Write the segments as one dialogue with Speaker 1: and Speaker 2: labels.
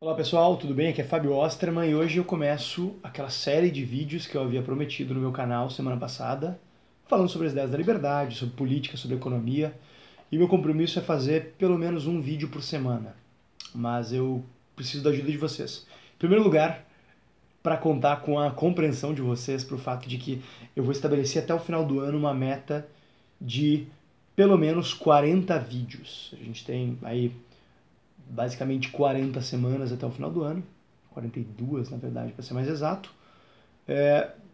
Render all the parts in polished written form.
Speaker 1: Olá pessoal, tudo bem? Aqui é Fábio Osterman e hoje eu começo aquela série de vídeos que eu havia prometido no meu canal semana passada, falando sobre as ideias da liberdade, sobre política, sobre economia, e meu compromisso é fazer pelo menos um vídeo por semana, mas eu preciso da ajuda de vocês. Em primeiro lugar, para contar com a compreensão de vocês para o fato de que eu vou estabelecer até o final do ano uma meta de pelo menos 40 vídeos. A gente tem aí basicamente 40 semanas até o final do ano, 42 na verdade, para ser mais exato.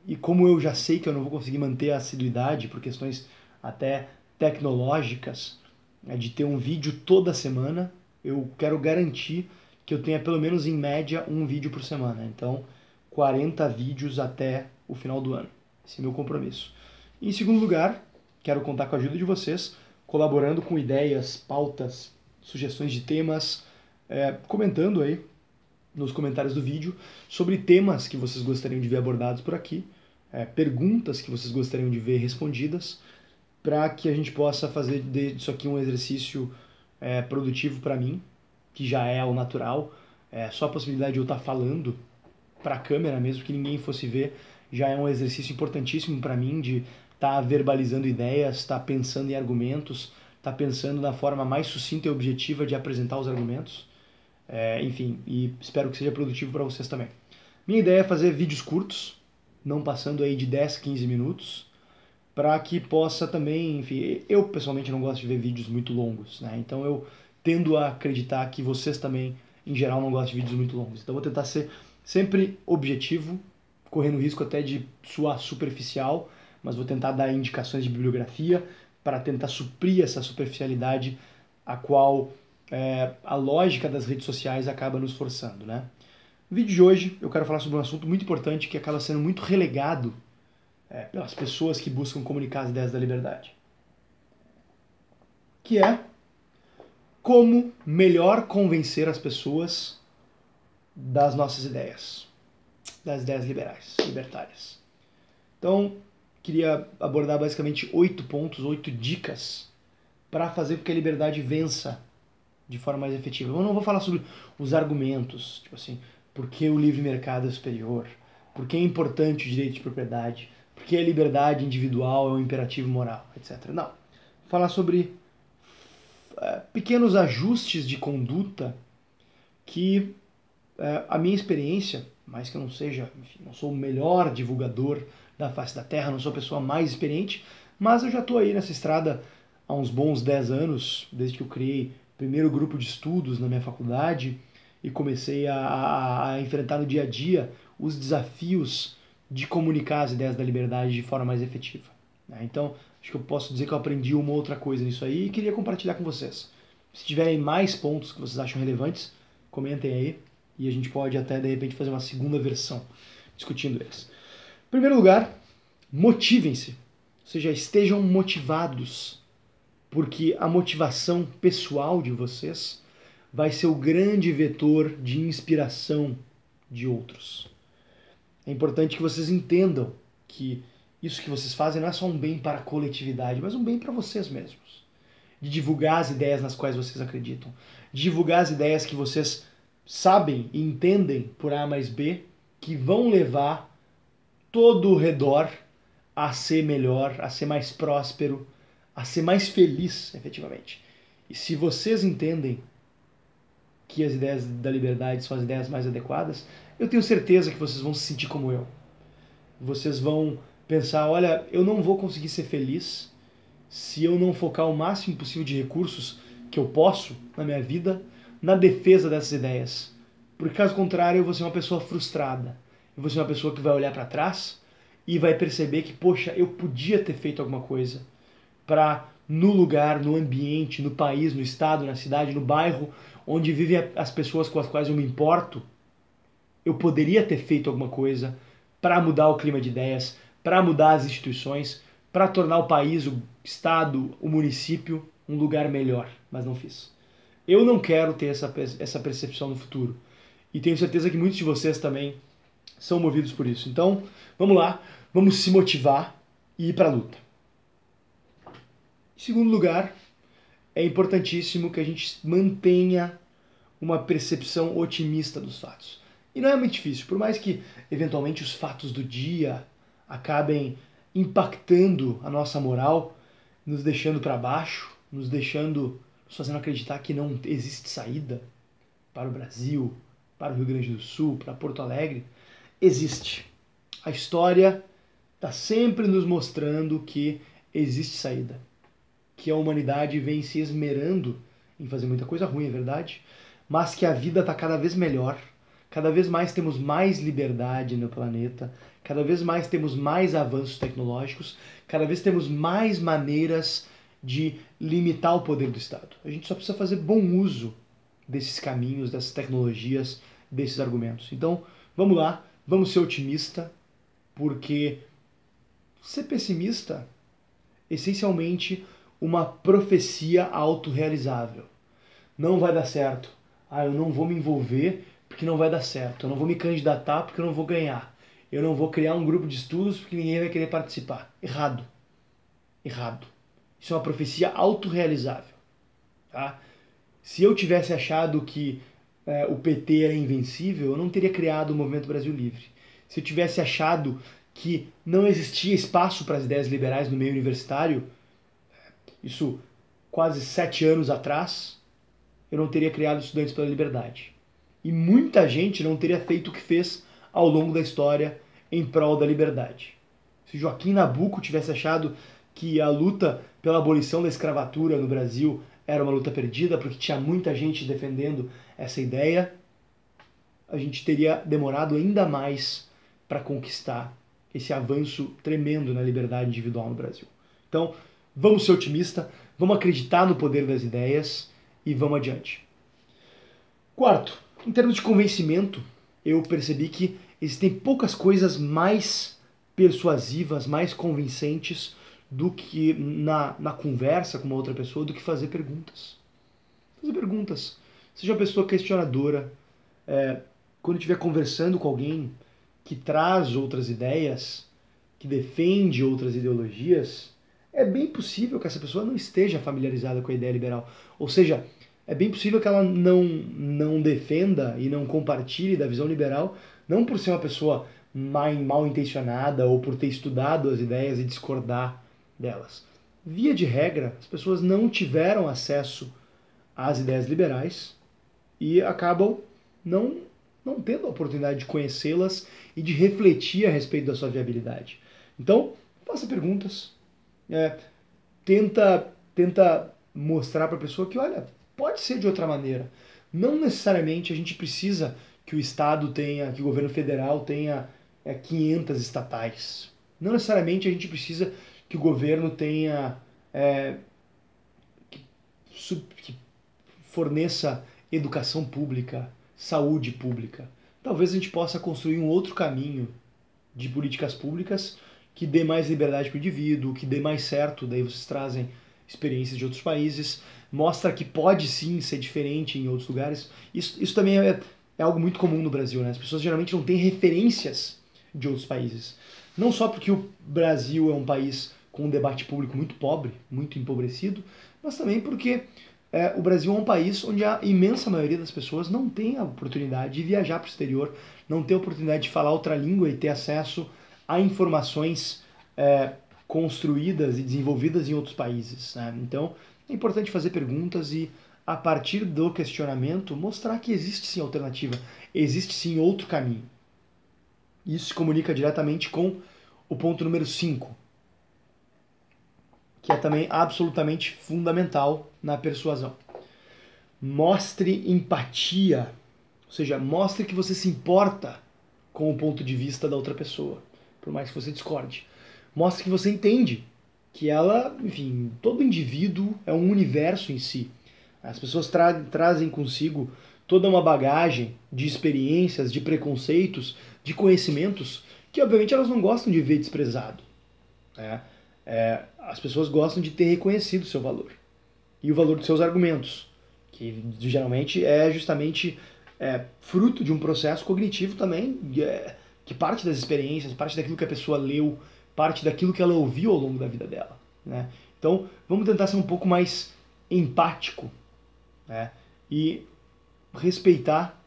Speaker 1: E como eu já sei que eu não vou conseguir manter a assiduidade por questões até tecnológicas, de ter um vídeo toda semana, eu quero garantir que eu tenha pelo menos em média um vídeo por semana. Então, 40 vídeos até o final do ano. Esse é meu compromisso. Em segundo lugar, quero contar com a ajuda de vocês, colaborando com ideias, pautas, sugestões de temas, comentando aí nos comentários do vídeo sobre temas que vocês gostariam de ver abordados por aqui, perguntas que vocês gostariam de ver respondidas, para que a gente possa fazer disso aqui um exercício produtivo para mim, que já é o natural. Só a possibilidade de eu estar falando para a câmera mesmo, que ninguém fosse ver, já é um exercício importantíssimo para mim de estar verbalizando ideias, estar pensando em argumentos, estar pensando na forma mais sucinta e objetiva de apresentar os argumentos. Enfim, e espero que seja produtivo para vocês também. Minha ideia é fazer vídeos curtos, não passando aí de 10, 15 minutos, para que possa também, enfim, eu pessoalmente não gosto de ver vídeos muito longos, né? Então eu tendo a acreditar que vocês também, em geral, não gostam de vídeos muito longos. Então eu vou tentar ser sempre objetivo, correndo o risco até de soar superficial, mas vou tentar dar indicações de bibliografia para tentar suprir essa superficialidade a qual a lógica das redes sociais acaba nos forçando, né? No vídeo de hoje eu quero falar sobre um assunto muito importante que acaba sendo muito relegado pelas pessoas que buscam comunicar as ideias da liberdade, que é como melhor convencer as pessoas das nossas ideias, das ideias liberais, libertárias. Então, queria abordar basicamente 8 pontos, 8 dicas para fazer com que a liberdade vença de forma mais efetiva. Eu não vou falar sobre os argumentos, tipo assim, por que o livre mercado é superior, por que é importante o direito de propriedade, por que a liberdade individual é um imperativo moral, etc. Não. Vou falar sobre pequenos ajustes de conduta que a minha experiência, mais que eu não seja, enfim, não sou o melhor divulgador da face da terra, não sou a pessoa mais experiente, mas eu já estou aí nessa estrada há uns bons 10 anos, desde que eu criei o primeiro grupo de estudos na minha faculdade e comecei a enfrentar no dia a dia os desafios de comunicar as ideias da liberdade de forma mais efetiva. Então, acho que eu posso dizer que eu aprendi uma outra coisa nisso aí e queria compartilhar com vocês. Se tiverem mais pontos que vocês acham relevantes, comentem aí e a gente pode até de repente fazer uma segunda versão discutindo eles. Em primeiro lugar, motivem-se, ou seja, estejam motivados, porque a motivação pessoal de vocês vai ser o grande vetor de inspiração de outros. É importante que vocês entendam que isso que vocês fazem não é só um bem para a coletividade, mas um bem para vocês mesmos. De divulgar as ideias nas quais vocês acreditam, de divulgar as ideias que vocês sabem e entendem por A mais B, que vão levar todo o redor a ser melhor, a ser mais próspero, a ser mais feliz, efetivamente. E se vocês entendem que as ideias da liberdade são as ideias mais adequadas, eu tenho certeza que vocês vão se sentir como eu. Vocês vão pensar, olha, eu não vou conseguir ser feliz se eu não focar o máximo possível de recursos que eu posso na minha vida na defesa dessas ideias. Porque caso contrário, eu vou ser uma pessoa frustrada. Eu vou ser uma pessoa que vai olhar para trás e vai perceber que, poxa, eu podia ter feito alguma coisa para, no lugar, no ambiente, no país, no estado, na cidade, no bairro, onde vivem as pessoas com as quais eu me importo, eu poderia ter feito alguma coisa para mudar o clima de ideias, para mudar as instituições, para tornar o país, o estado, o município um lugar melhor, mas não fiz. Eu não quero ter essa percepção no futuro. E tenho certeza que muitos de vocês também são movidos por isso. Então, vamos lá, vamos se motivar e ir para a luta. Em segundo lugar, é importantíssimo que a gente mantenha uma percepção otimista dos fatos. E não é muito difícil, por mais que eventualmente os fatos do dia acabem impactando a nossa moral, nos deixando para baixo, nos fazendo acreditar que não existe saída para o Brasil, para o Rio Grande do Sul, para Porto Alegre, existe. A história está sempre nos mostrando que existe saída, que a humanidade vem se esmerando em fazer muita coisa ruim, é verdade, mas que a vida está cada vez melhor, cada vez mais temos mais liberdade no planeta, cada vez mais temos mais avanços tecnológicos, cada vez temos mais maneiras de limitar o poder do Estado. A gente só precisa fazer bom uso desses caminhos, dessas tecnologias, desses argumentos. Então, vamos lá, vamos ser otimista, porque ser pessimista é essencialmente uma profecia autorrealizável. Não vai dar certo. Eu não vou me envolver porque não vai dar certo. Eu não vou me candidatar porque eu não vou ganhar. Eu não vou criar um grupo de estudos porque ninguém vai querer participar. Errado. Errado. Isso é uma profecia autorrealizável. Tá? Se eu tivesse achado que o PT era invencível, eu não teria criado o Movimento Brasil Livre. Se eu tivesse achado que não existia espaço para as ideias liberais no meio universitário, isso quase 7 anos atrás, eu não teria criado Estudantes pela Liberdade. E muita gente não teria feito o que fez ao longo da história em prol da liberdade. Se Joaquim Nabuco tivesse achado que a luta pela abolição da escravatura no Brasil era uma luta perdida, porque tinha muita gente defendendo essa ideia, a gente teria demorado ainda mais para conquistar esse avanço tremendo na liberdade individual no Brasil. Então, vamos ser otimistas, vamos acreditar no poder das ideias e vamos adiante. Quarto, em termos de convencimento, eu percebi que existem poucas coisas mais persuasivas, mais convincentes do que na conversa com uma outra pessoa, do que fazer perguntas. Fazer perguntas. Seja uma pessoa questionadora. Quando estiver conversando com alguém que traz outras ideias, que defende outras ideologias, é bem possível que essa pessoa não esteja familiarizada com a ideia liberal. Ou seja, é bem possível que ela não defenda e não compartilhe da visão liberal, não por ser uma pessoa mal intencionada ou por ter estudado as ideias e discordar delas. Via de regra, as pessoas não tiveram acesso às ideias liberais e acabam não tendo a oportunidade de conhecê-las e de refletir a respeito da sua viabilidade. Então, faça perguntas. Tenta mostrar para a pessoa que, olha, pode ser de outra maneira. Não necessariamente a gente precisa que o Estado tenha, que o governo federal tenha 500 estatais. Não necessariamente a gente precisa que o governo tenha que forneça educação pública, saúde pública. Talvez a gente possa construir um outro caminho de políticas públicas que dê mais liberdade para o indivíduo, que dê mais certo. Daí vocês trazem experiências de outros países, mostra que pode sim ser diferente em outros lugares. Isso também é algo muito comum no Brasil, né? As pessoas geralmente não têm referências de outros países. Não só porque o Brasil é um país com um debate público muito pobre, muito empobrecido, mas também porque o Brasil é um país onde a imensa maioria das pessoas não tem a oportunidade de viajar para o exterior, não tem a oportunidade de falar outra língua e ter acesso a informações construídas e desenvolvidas em outros países, né? Então, é importante fazer perguntas e, a partir do questionamento, mostrar que existe sim alternativa, existe sim outro caminho. Isso se comunica diretamente com o ponto número 5, que é também absolutamente fundamental na persuasão. Mostre empatia, ou seja, mostre que você se importa com o ponto de vista da outra pessoa, por mais que você discorde. Mostre que você entende que ela, enfim, todo indivíduo é um universo em si. As pessoas trazem consigo toda uma bagagem de experiências, de preconceitos, de conhecimentos que, obviamente, elas não gostam de ver desprezado. As pessoas gostam de ter reconhecido o seu valor e o valor dos seus argumentos, que geralmente é justamente fruto de um processo cognitivo também, que parte das experiências, parte daquilo que a pessoa leu, parte daquilo que ela ouviu ao longo da vida dela, né? Então, vamos tentar ser um pouco mais empático, né? E respeitar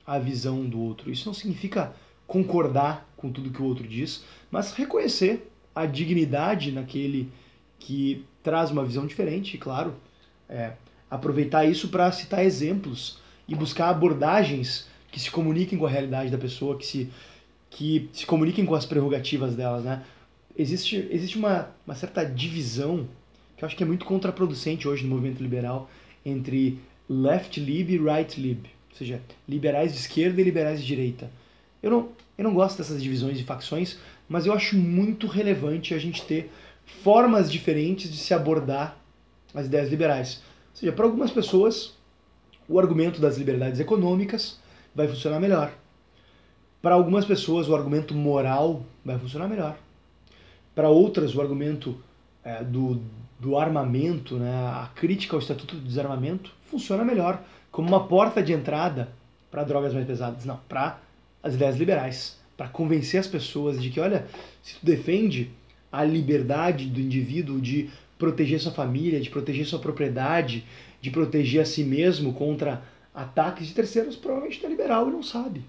Speaker 1: a visão do outro. Isso não significa concordar com tudo que o outro diz, mas reconhecer a dignidade naquele que traz uma visão diferente, e claro, aproveitar isso para citar exemplos e buscar abordagens que se comuniquem com a realidade da pessoa, que se comuniquem com as prerrogativas delas, né? Existe uma certa divisão que eu acho que é muito contraproducente hoje no movimento liberal entre left lib e right lib, ou seja, liberais de esquerda e liberais de direita. Eu não gosto dessas divisões de facções, mas eu acho muito relevante a gente ter formas diferentes de se abordar as ideias liberais. Ou seja, para algumas pessoas, o argumento das liberdades econômicas vai funcionar melhor. Para algumas pessoas, o argumento moral vai funcionar melhor. Para outras, o argumento do armamento, né, a crítica ao Estatuto do Desarmamento, funciona melhor como uma porta de entrada para drogas mais pesadas. Não, para as ideias liberais, para convencer as pessoas de que, olha, se tu defende a liberdade do indivíduo de proteger sua família, de proteger sua propriedade, de proteger a si mesmo contra ataques de terceiros, provavelmente tu é liberal e não sabe.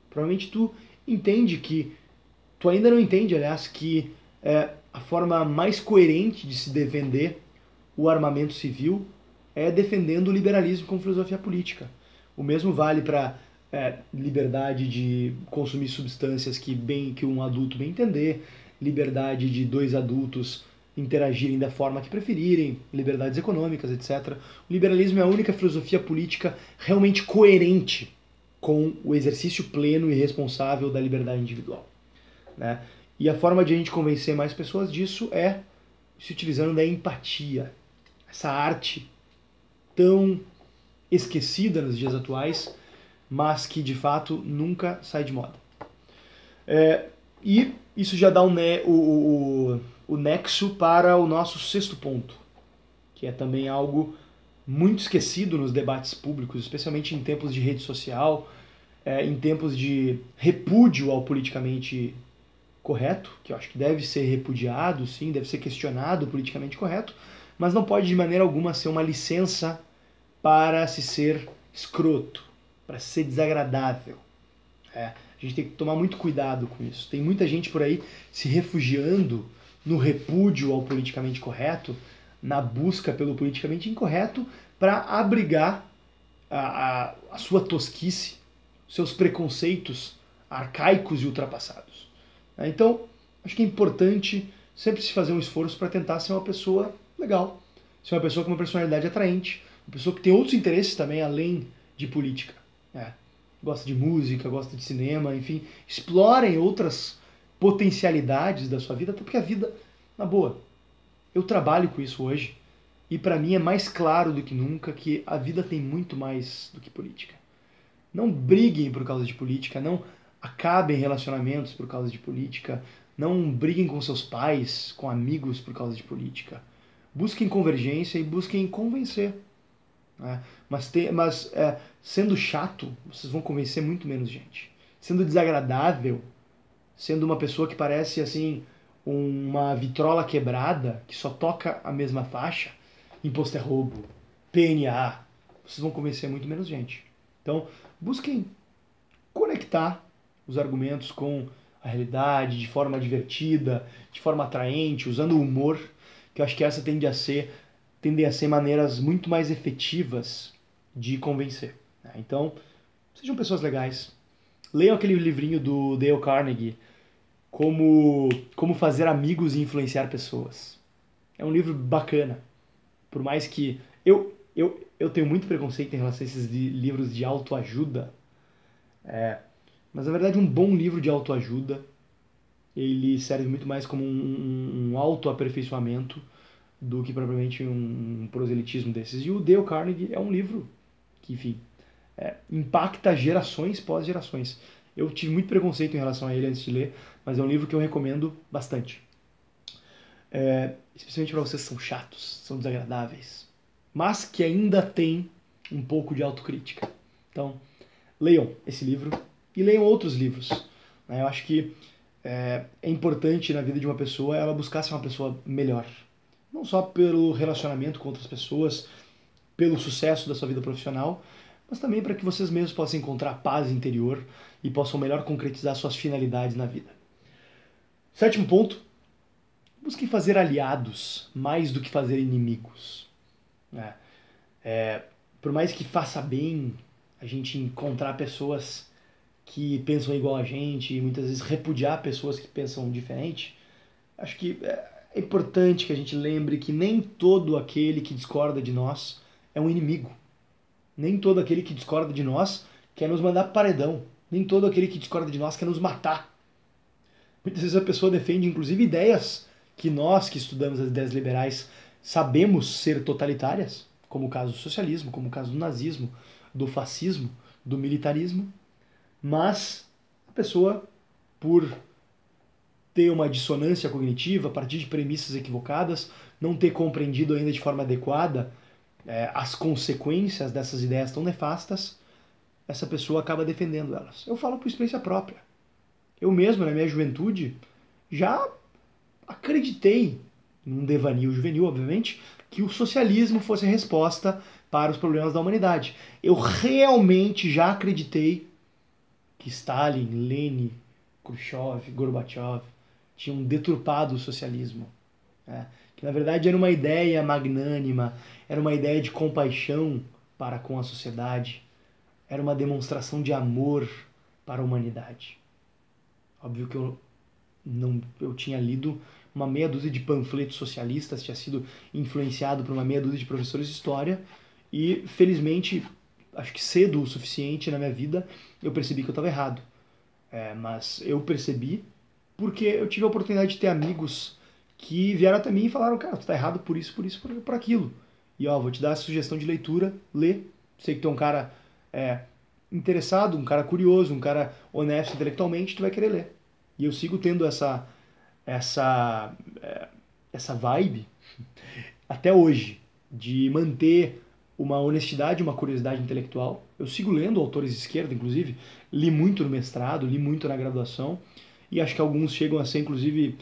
Speaker 1: Provavelmente tu entende que, tu ainda não entende, aliás, que a forma mais coerente de se defender o armamento civil é defendendo o liberalismo como filosofia política. O mesmo vale para liberdade de consumir substâncias que um adulto bem entender, liberdade de dois adultos interagirem da forma que preferirem, liberdades econômicas, etc. O liberalismo é a única filosofia política realmente coerente com o exercício pleno e responsável da liberdade individual, né? E a forma de a gente convencer mais pessoas disso é se utilizando da empatia, essa arte tão esquecida nos dias atuais, mas que de fato nunca sai de moda. E isso já dá o nexo para o nosso sexto ponto, que é também algo muito esquecido nos debates públicos, especialmente em tempos de rede social, em tempos de repúdio ao politicamente correto, que eu acho que deve ser repudiado, sim, deve ser questionado o politicamente correto, mas não pode de maneira alguma ser uma licença para se ser escroto, para ser desagradável. A gente tem que tomar muito cuidado com isso. Tem muita gente por aí se refugiando no repúdio ao politicamente correto, na busca pelo politicamente incorreto, para abrigar a sua tosquice, seus preconceitos arcaicos e ultrapassados. Então, acho que é importante sempre se fazer um esforço para tentar ser uma pessoa legal, ser uma pessoa com uma personalidade atraente, uma pessoa que tem outros interesses também além de política. Gosta de música, gosta de cinema, enfim, explorem outras potencialidades da sua vida, até porque a vida, na boa, eu trabalho com isso hoje e para mim é mais claro do que nunca que a vida tem muito mais do que política. Não briguem por causa de política, não acabem relacionamentos por causa de política, não briguem com seus pais, com amigos por causa de política. Busquem convergência e busquem convencer. Mas sendo chato, vocês vão convencer muito menos gente. Sendo desagradável, sendo uma pessoa que parece assim uma vitrola quebrada, que só toca a mesma faixa, imposto é roubo, PNA, vocês vão convencer muito menos gente. Então, busquem conectar os argumentos com a realidade de forma divertida, de forma atraente, usando o humor, que eu acho que essa tendem a ser maneiras muito mais efetivas de convencer. Então, sejam pessoas legais. Leiam aquele livrinho do Dale Carnegie, Como Fazer Amigos e Influenciar Pessoas. É um livro bacana. Por mais que eu tenho muito preconceito em relação a esses livros de autoajuda, mas na verdade um bom livro de autoajuda ele serve muito mais como um autoaperfeiçoamento do que propriamente um proselitismo desses. E o Dale Carnegie é um livro que, enfim, impacta gerações pós gerações. Eu tive muito preconceito em relação a ele antes de ler, mas é um livro que eu recomendo bastante. Especialmente para vocês que são chatos, são desagradáveis, mas que ainda tem um pouco de autocrítica. Então, leiam esse livro e leiam outros livros. Eu acho que é importante na vida de uma pessoa ela buscar ser uma pessoa melhor. Não só pelo relacionamento com outras pessoas, pelo sucesso da sua vida profissional, mas também para que vocês mesmos possam encontrar paz interior e possam melhor concretizar suas finalidades na vida. Sétimo ponto, busquem fazer aliados mais do que fazer inimigos. Por mais que faça bem a gente encontrar pessoas que pensam igual a gente e muitas vezes repudiar pessoas que pensam diferente, acho que é importante que a gente lembre que nem todo aquele que discorda de nós é um inimigo. Nem todo aquele que discorda de nós quer nos mandar pro paredão. Nem todo aquele que discorda de nós quer nos matar. Muitas vezes a pessoa defende, inclusive, ideias que nós, que estudamos as ideias liberais, sabemos ser totalitárias, como o caso do socialismo, como o caso do nazismo, do fascismo, do militarismo, mas a pessoa, por ter uma dissonância cognitiva, a partir de premissas equivocadas, não ter compreendido ainda de forma adequada as consequências dessas ideias tão nefastas, essa pessoa acaba defendendo elas. Eu falo por experiência própria. Eu mesmo, na minha juventude, já acreditei, num devaneio juvenil, obviamente, que o socialismo fosse a resposta para os problemas da humanidade. Eu realmente já acreditei que Stalin, Lenin, Khrushchev, Gorbachev tinham deturpado o socialismo. Que na verdade era uma ideia magnânima, era uma ideia de compaixão para com a sociedade, era uma demonstração de amor para a humanidade. Óbvio que eu tinha lido uma meia dúzia de panfletos socialistas, tinha sido influenciado por uma meia dúzia de professores de história e, felizmente, acho que cedo o suficiente na minha vida, eu percebi que eu estava errado. Mas eu percebi porque eu tive a oportunidade de ter amigos que vieram até mim e falaram, cara, tu tá errado por isso, por aquilo. E vou te dar a sugestão de leitura, lê. Sei que tu é um cara interessado, um cara curioso, um cara honesto intelectualmente, tu vai querer ler. E eu sigo tendo essa vibe até hoje, de manter uma honestidade, uma curiosidade intelectual. Eu sigo lendo autores de esquerda, inclusive, li muito no mestrado, li muito na graduação, e acho que alguns chegam a ser, inclusive,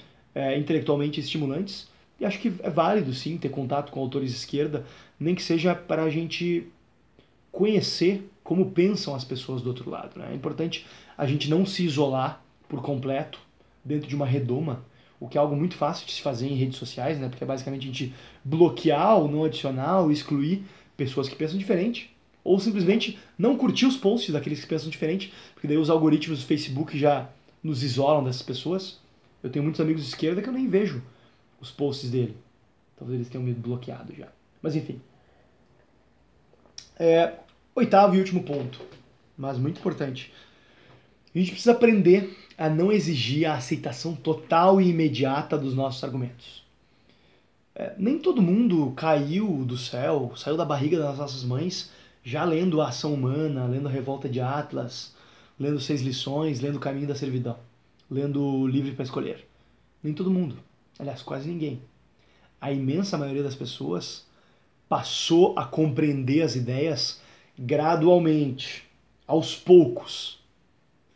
Speaker 1: intelectualmente estimulantes, e acho que é válido, sim, ter contato com autores de esquerda, nem que seja para a gente conhecer como pensam as pessoas do outro lado. É importante a gente não se isolar por completo dentro de uma redoma, o que é algo muito fácil de se fazer em redes sociais, porque é basicamente a gente bloquear ou não adicionar ou excluir pessoas que pensam diferente, ou simplesmente não curtir os posts daqueles que pensam diferente, porque daí os algoritmos do Facebook já nos isolam dessas pessoas. Eu tenho muitos amigos de esquerda que eu nem vejo os posts dele. Talvez eles tenham me bloqueado já. Mas enfim. Oitavo e último ponto, mas muito importante. A gente precisa aprender a não exigir a aceitação total e imediata dos nossos argumentos. Nem todo mundo caiu do céu, saiu da barriga das nossas mães, já lendo A Ação Humana, lendo A Revolta de Atlas, lendo 6 Lições, lendo O Caminho da Servidão, lendo Livre para Escolher. Nem todo mundo. Aliás, quase ninguém. A imensa maioria das pessoas passou a compreender as ideias gradualmente, aos poucos.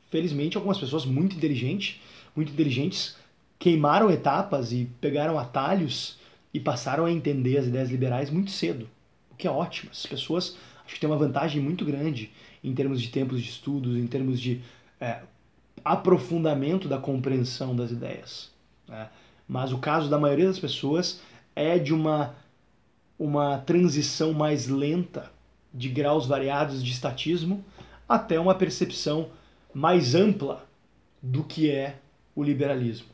Speaker 1: Felizmente, algumas pessoas muito inteligentes, queimaram etapas e pegaram atalhos e passaram a entender as ideias liberais muito cedo, o que é ótimo. As pessoas acho que têm uma vantagem muito grande em termos de tempos de estudos, em termos de aprofundamento da compreensão das ideias. Mas o caso da maioria das pessoas é de uma transição mais lenta, de graus variados de estatismo, até uma percepção mais ampla do que é o liberalismo.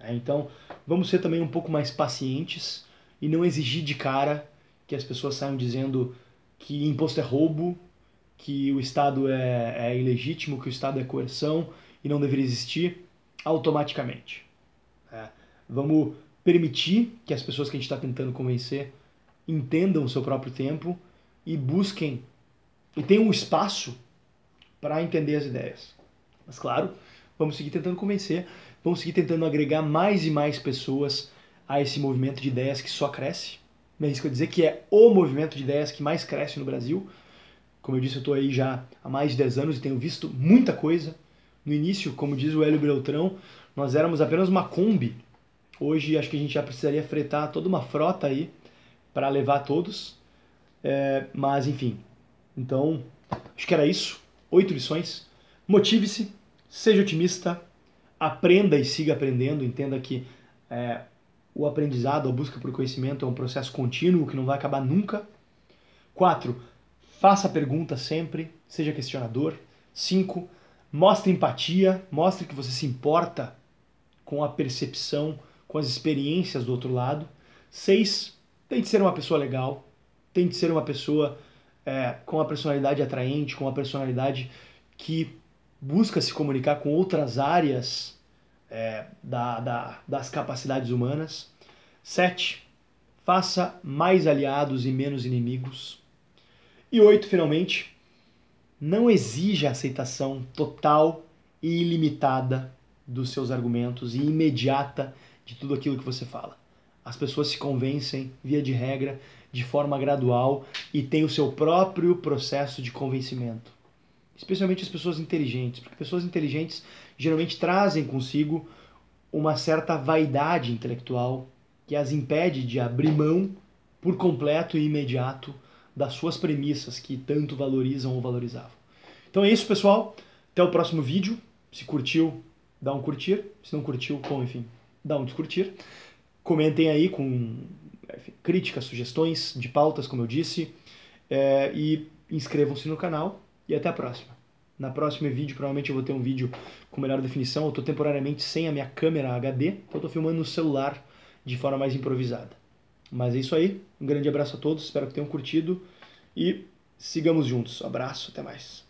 Speaker 1: Então, vamos ser também um pouco mais pacientes e não exigir de cara que as pessoas saiam dizendo que imposto é roubo, que o Estado é ilegítimo, que o Estado é coerção e não deveria existir automaticamente. Vamos permitir que as pessoas que a gente está tentando convencer entendam o seu próprio tempo e busquem e tenham um espaço para entender as ideias. Mas claro, vamos seguir tentando convencer, vamos seguir tentando agregar mais e mais pessoas a esse movimento de ideias que só cresce. Me arrisco a dizer que é o movimento de ideias que mais cresce no Brasil. Como eu disse, eu estou aí já há mais de 10 anos e tenho visto muita coisa. No início, como diz o Hélio Beltrão, nós éramos apenas uma Kombi. Hoje acho que a gente já precisaria fretar toda uma frota aí para levar todos. Mas enfim, então Acho que era isso. 8 lições. Motive-se, seja otimista, aprenda e siga aprendendo. Entenda que o aprendizado, a busca por conhecimento é um processo contínuo que não vai acabar nunca. 4. Faça perguntas sempre, seja questionador. 5. Mostre empatia, mostre que você se importa com a percepção, com as experiências do outro lado. 6. Tente ser uma pessoa legal, tente ser uma pessoa com uma personalidade atraente, com uma personalidade que busca se comunicar com outras áreas das capacidades humanas. 7. Faça mais aliados e menos inimigos. E 8, finalmente, não exija a aceitação total e ilimitada dos seus argumentos e imediata de tudo aquilo que você fala. As pessoas se convencem, via de regra, de forma gradual e têm o seu próprio processo de convencimento. Especialmente as pessoas inteligentes, porque pessoas inteligentes geralmente trazem consigo uma certa vaidade intelectual que as impede de abrir mão por completo e imediato das suas premissas que tanto valorizam ou valorizavam. Então é isso, pessoal. Até o próximo vídeo. Se curtiu, dá um curtir. Se não curtiu, bom, enfim, dá um descurtir. Comentem aí com críticas, sugestões de pautas, como eu disse. E inscrevam-se no canal. E até a próxima. Na próxima vídeo, provavelmente eu vou ter um vídeo com melhor definição. Eu estou temporariamente sem a minha câmera HD, então eu estou filmando no celular de forma mais improvisada. Mas é isso aí. Um grande abraço a todos. Espero que tenham curtido. E sigamos juntos. Abraço. Até mais.